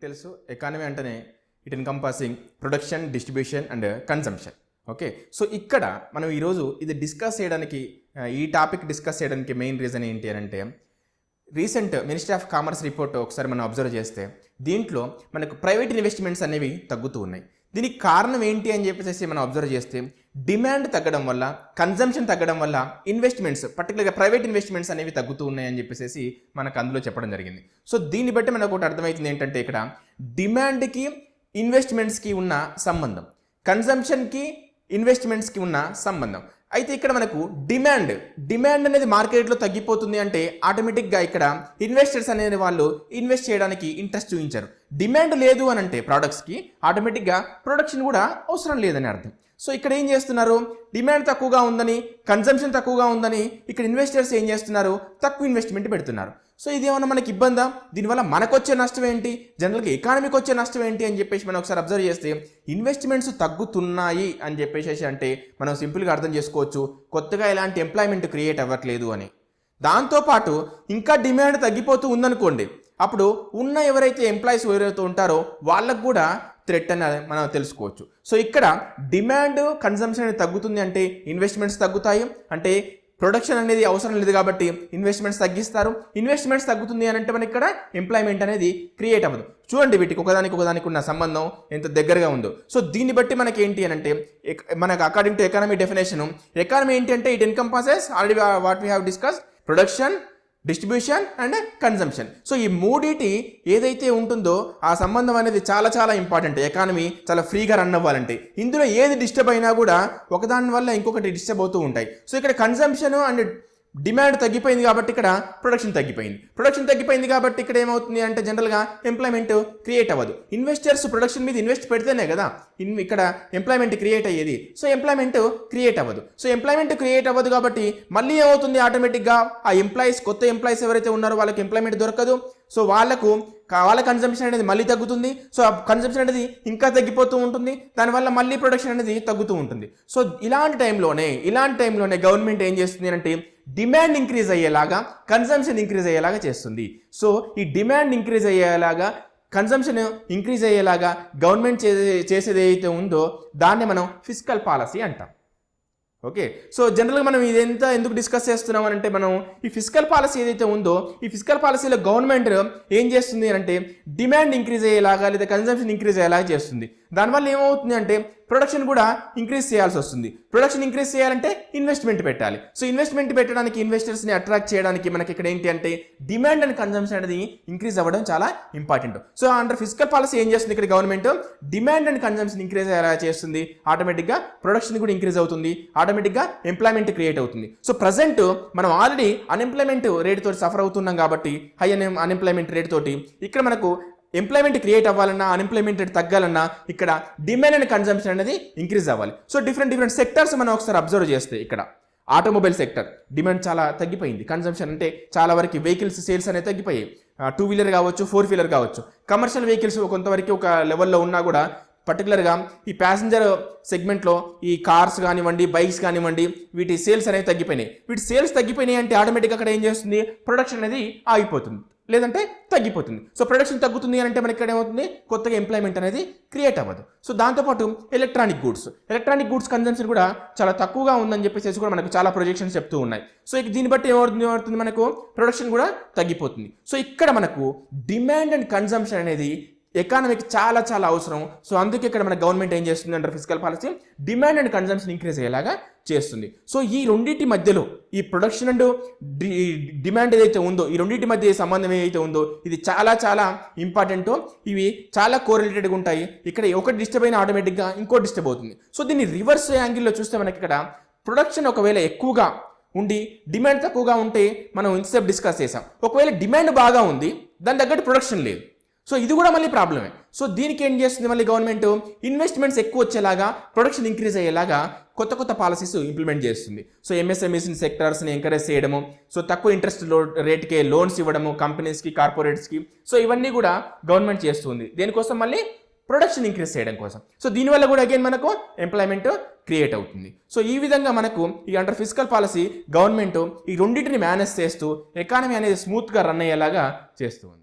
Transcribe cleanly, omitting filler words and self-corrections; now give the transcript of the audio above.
తెలుసు ఎకానమీ అంటేనే it encompassing production, distribution and consumption. Okay, so ఇక్కడ మనం ఈరోజు ఇది డిస్కస్ చేయడానికి, ఈ టాపిక్ డిస్కస్ చేయడానికి మెయిన్ రీజన్ ఏంటి అని అంటే, recent ministry of commerce report ఒకసారి మనం అబ్జర్వ్ చేస్తే దీంట్లో మనకు ప్రైవేట్ ఇన్వెస్ట్మెంట్స్ అనేవి తగ్గుతూ ఉన్నాయి. దీనికి కారణం ఏంటి అని చెప్పేసి మనం అబ్జర్వ్ చేస్తే డిమాండ్ తగ్గడం వల్ల, కన్జంప్షన్ తగ్గడం వల్ల ఇన్వెస్ట్మెంట్స్, పర్టికులర్గా ప్రైవేట్ ఇన్వెస్ట్మెంట్స్ అనేవి తగ్గుతూ ఉన్నాయని చెప్పేసి మనకు అందులో చెప్పడం జరిగింది. సో దీన్ని బట్టి మనకు ఒకటి అర్థమవుతుంది ఏంటంటే, ఇక్కడ డిమాండ్కి ఇన్వెస్ట్మెంట్స్కి ఉన్న సంబంధం, కన్జంప్షన్కి ఇన్వెస్ట్మెంట్స్కి ఉన్న సంబంధం. అయితే ఇక్కడ మనకు డిమాండ్ అనేది మార్కెట్లో తగ్గిపోతుంది అంటే ఆటోమేటిక్గా ఇక్కడ ఇన్వెస్టర్స్ అనేది వాళ్ళు ఇన్వెస్ట్ చేయడానికి ఇంట్రెస్ట్ చూపించారు. డిమాండ్ లేదు అని అంటే ప్రోడక్ట్స్కి ఆటోమేటిక్గా ప్రొడక్షన్ కూడా అవసరం లేదని అర్థం. సో ఇక్కడ ఏం చేస్తున్నారు, డిమాండ్ తక్కువగా ఉందని, కన్జంప్షన్ తక్కువగా ఉందని ఇక్కడ ఇన్వెస్టర్స్ ఏం చేస్తున్నారు, తక్కువ ఇన్వెస్ట్మెంట్ పెడుతున్నారు. సో ఇదేమన్నా మనకి ఇబ్బందా, దీనివల్ల మనకు వచ్చే నష్టం ఏంటి, జనరల్గా ఎకానమీకి వచ్చే నష్టం ఏంటి అని చెప్పేసి మనం ఒకసారి అబ్జర్వ్ చేస్తే ఇన్వెస్ట్మెంట్స్ తగ్గుతున్నాయి అని చెప్పేసి అంటే మనం సింపుల్గా అర్థం చేసుకోవచ్చు, కొత్తగా ఎలాంటి ఎంప్లాయ్మెంట్ క్రియేట్ అవ్వట్లేదు అని. దాంతోపాటు ఇంకా డిమాండ్ తగ్గిపోతూ ఉందనుకోండి, అప్పుడు ఉన్న ఎవరైతే ఎంప్లాయీస్ ఎవరైతే ఉంటారో వాళ్ళకు కూడా థ్రెట్ అని మనం తెలుసుకోవచ్చు. సో ఇక్కడ డిమాండ్, కన్జంప్షన్ అనేది తగ్గుతుంది అంటే ఇన్వెస్ట్మెంట్స్ తగ్గుతాయి, అంటే ప్రొడక్షన్ అనేది అవసరం లేదు కాబట్టి ఇన్వెస్ట్మెంట్స్ తగ్గిస్తారు. ఇన్వెస్ట్మెంట్స్ తగ్గుతుంది అని అంటే మనకి ఇక్కడ ఎంప్లాయ్మెంట్ అనేది క్రియేట్ అవ్వదు. చూడండి వీటికి ఒకదానికి ఉన్న సంబంధం ఎంత దగ్గరగా ఉందో. సో దీన్ని బట్టి మనకి ఏంటి అని అంటే, మనకు according to economy definition, economy ఏంటి అంటే it encompasses already what we have discuss, production, distribution and consumption. So ఈ మూడిటి ఏదైతే ఉంటుందో ఆ సంబంధం అనేది చాలా చాలా ఇంపార్టెంట్. ఎకానమీ చాలా ఫ్రీగా రన్ అవ్వాలంటే ఇందులో ఏది డిస్టర్బ్ అయినా కూడా ఒకదాని వల్ల ఇంకొకటి డిస్టర్బ్ అవుతూ ఉంటాయి. సో ఇక్కడ కన్జంప్షన్ అండ్ డిమాండ్ తగ్గిపోయింది కాబట్టి ఇక్కడ ప్రొడక్షన్ తగ్గిపోయింది కాబట్టి ఇక్కడ ఏమవుతుంది అంటే జనరల్గా ఎంప్లాయ్మెంట్ క్రియేట్ అవ్వదు. ఇన్వెస్టర్స్ ప్రొడక్షన్ మీద ఇన్వెస్ట్ పెడితేనే కదా ఇక్కడ ఎంప్లాయ్మెంట్ క్రియేట్ అయ్యేది. సో ఎంప్లాయ్మెంట్ క్రియేట్ అవ్వదు కాబట్టి మళ్ళీ ఏమవుతుంది, ఆటోమేటిక్గా ఆ కొత్త ఎంప్లాయీస్ ఎవరైతే ఉన్నారో వాళ్ళకి ఎంప్లాయ్మెంట్ దొరకదు. సో వాళ్ళ కన్జంప్షన్ అనేది మళ్ళీ తగ్గుతుంది. సో ఆ కన్జంప్షన్ అనేది ఇంకా తగ్గిపోతూ ఉంటుంది, దానివల్ల మళ్ళీ ప్రొడక్షన్ అనేది తగ్గుతూ ఉంటుంది. సో ఇలాంటి టైంలోనే గవర్నమెంట్ ఏం చేస్తుంది అంటే డిమాండ్ ఇంక్రీజ్ అయ్యేలాగా, కన్జంప్షన్ ఇంక్రీజ్ అయ్యేలాగా చేస్తుంది. సో ఈ డిమాండ్ ఇంక్రీజ్ అయ్యేలాగా, కన్జంప్షన్ ఇంక్రీజ్ అయ్యేలాగా గవర్నమెంట్ చేసేది ఏదైతే ఉందో దాన్ని మనం ఫిస్కల్ పాలసీ అంటాం. ఓకే, సో జనరల్గా మనం ఇదంతా ఎందుకు డిస్కస్ చేస్తున్నాం అంటే, మనం ఈ ఫిస్కల్ పాలసీ ఏదైతే ఉందో ఈ ఫిస్కల్ పాలసీలో గవర్నమెంట్ ఏం చేస్తుంది అంటే డిమాండ్ ఇంక్రీజ్ అయ్యేలాగా లేదా కన్జంప్షన్ ఇంక్రీజ్ అయ్యేలాగా చేస్తుంది. దానివల్ల ఏమవుతుంది అంటే ప్రొడక్షన్ కూడా ఇంక్రీజ్ చేయాల్సి వస్తుంది. ప్రొడక్షన్ ఇంక్రీజ్ చేయాలంటే ఇన్వెస్ట్మెంట్ పెట్టాలి. సో ఇన్వెస్ట్మెంట్ పెట్టడానికి, ఇన్వెస్టర్స్ని అట్రాక్ట్ చేయడానికి మనకి ఇక్కడ ఏంటి అంటే డిమాండ్ అండ్ కన్జంప్షన్ అనేది ఇంక్రీజ్ అవ్వడం చాలా important. So under fiscal policy ఏం చేస్తుంది ఇక్కడ government, demand and consumption increase అయ్యేలా చేస్తుంది. ఆటోమేటిక్గా ప్రొడక్షన్ కూడా ఇంక్రీజ్ అవుతుంది, ఆటోమేటిక్గా ఎంప్లాయ్మెంట్ క్రియేట్ అవుతుంది. సో ప్రజెంట్ మనం ఆల్రెడీ అన్ఎంప్లాయ్మెంట్ రేట్ తోటి సఫర్ అవుతున్నాం కాబట్టి, హై అన్ఎంప్లాయ్మెంట్ రేట్ తోటి ఇక్కడ మనకు ఎంప్లాయ్మెంట్ క్రియేట్ అవ్వాలన్నా, అన్ఎంప్లాయ్మెంట్ రేట్ తగ్గాలన్నా ఇక్కడ డిమాండ్ అండ్ కన్జంప్షన్ అనేది ఇంక్రీజ్ అవ్వాలి. సో డిఫరెంట్ సెక్టర్స్ మనం ఒకసారి అబ్జర్వ్ చేస్తే ఇక్కడ ఆటోమొబైల్ సెక్టర్ డిమాండ్ చాలా తగ్గిపోయింది, కన్జంప్షన్ అంటే చాలా వరకు వెహికల్స్ సేల్స్ అనేది తగ్గిపోయాయి. 2 వీలర్ కావచ్చు, 4 వీలర్ కావచ్చు. కమర్షియల్ వెహికల్స్ కొంతవరకు ఒక లెవెల్లో ఉన్నా కూడా పర్టికులర్గా ఈ ప్యాసింజర్ సెగ్మెంట్లో ఈ కార్స్ కానివ్వండి, బైక్స్ కానివ్వండి, వీటి సేల్స్ అనేవి తగ్గిపోయినాయి. వీటి సేల్స్ తగ్గిపోయినాయి అంటే ఆటోమేటిక్గా అక్కడ ఏం చేస్తుంది, ప్రొడక్షన్ అనేది ఆగిపోతుంది లేదంటే తగ్గిపోతుంది. సో ప్రొడక్షన్ తగ్గుతుంది అని అంటే మనకి ఇక్కడ ఏమవుతుంది, కొత్తగా ఎంప్లాయ్మెంట్ అనేది క్రియేట్ అవ్వదు. సో దాంతోపాటు ఎలక్ట్రానిక్ గూడ్స్ కన్జంప్షన్ కూడా చాలా తక్కువగా ఉందని చెప్పేసి కూడా మనకు చాలా ప్రొజెక్షన్స్ చెప్తూ ఉన్నాయి. సో దీన్ని బట్టి ఏమవుతుంది, మనకు ప్రొడక్షన్ కూడా తగ్గిపోతుంది. సో ఇక్కడ మనకు డిమాండ్ అండ్ కన్జంప్షన్ అనేది ఎకానమీకి చాలా చాలా అవసరం. సో అందుకే ఇక్కడ మన గవర్నమెంట్ ఏం చేస్తుంది under fiscal policy demand and consumption increase అయ్యేలాగా చేస్తుంది. సో ఈ రెండింటి మధ్యలో ఈ ప్రొడక్షన్ అండ్ డిమాండ్ ఏదైతే ఉందో, ఈ రెండింటి మధ్య సంబంధం ఏదైతే ఉందో ఇది చాలా చాలా ఇంపార్టెంట్. ఇవి చాలా కోరిలేటెడ్గా ఉంటాయి. ఇక్కడ ఒకటి డిస్టర్బ్ అయినా ఆటోమేటిక్గా ఇంకోటి డిస్టర్బ్ అవుతుంది. సో దీన్ని రివర్స్ యాంగిల్లో చూస్తే మనకి ఇక్కడ ప్రొడక్షన్ ఒకవేళ ఎక్కువగా ఉండి డిమాండ్ తక్కువగా ఉంటే మనం ఇంతసేపు డిస్కస్ చేసాం. ఒకవేళ డిమాండ్ బాగా ఉంది, దాని తగ్గట్టు ప్రొడక్షన్ లేదు, సో ఇది కూడా మళ్ళీ ప్రాబ్లమే. సో దీనికి ఏం చేస్తుంది మళ్ళీ గవర్నమెంట్, ఇన్వెస్ట్మెంట్స్ ఎక్కువ వచ్చేలాగా, ప్రొడక్షన్ ఇంక్రీజ్ అయ్యేలాగా కొత్త పాలసీస్ ఇంప్లిమెంట్ చేస్తుంది. సో ఎంఎస్ఎంఈస్ సెక్టర్స్ని ఎంకరేజ్ చేయడము, సో తక్కువ ఇంట్రెస్ట్ రేట్కే లోన్స్ ఇవ్వడము కంపెనీస్కి, కార్పొరేట్స్కి. సో ఇవన్నీ కూడా గవర్నమెంట్ చేస్తుంది. దేనికోసం, మళ్ళీ ప్రొడక్షన్ ఇంక్రీజ్ చేయడం కోసం. సో దీనివల్ల కూడా అగైన్ మనకు ఎంప్లాయ్మెంట్ క్రియేట్ అవుతుంది. సో ఈ విధంగా మనకు ఈ అండర్ ఫిస్కల్ పాలసీ గవర్నమెంట్ ఈ రెండింటిని మేనేజ్ చేస్తూ ఎకానమీ అనేది స్మూత్గా రన్ అయ్యేలాగా చేస్తుంది.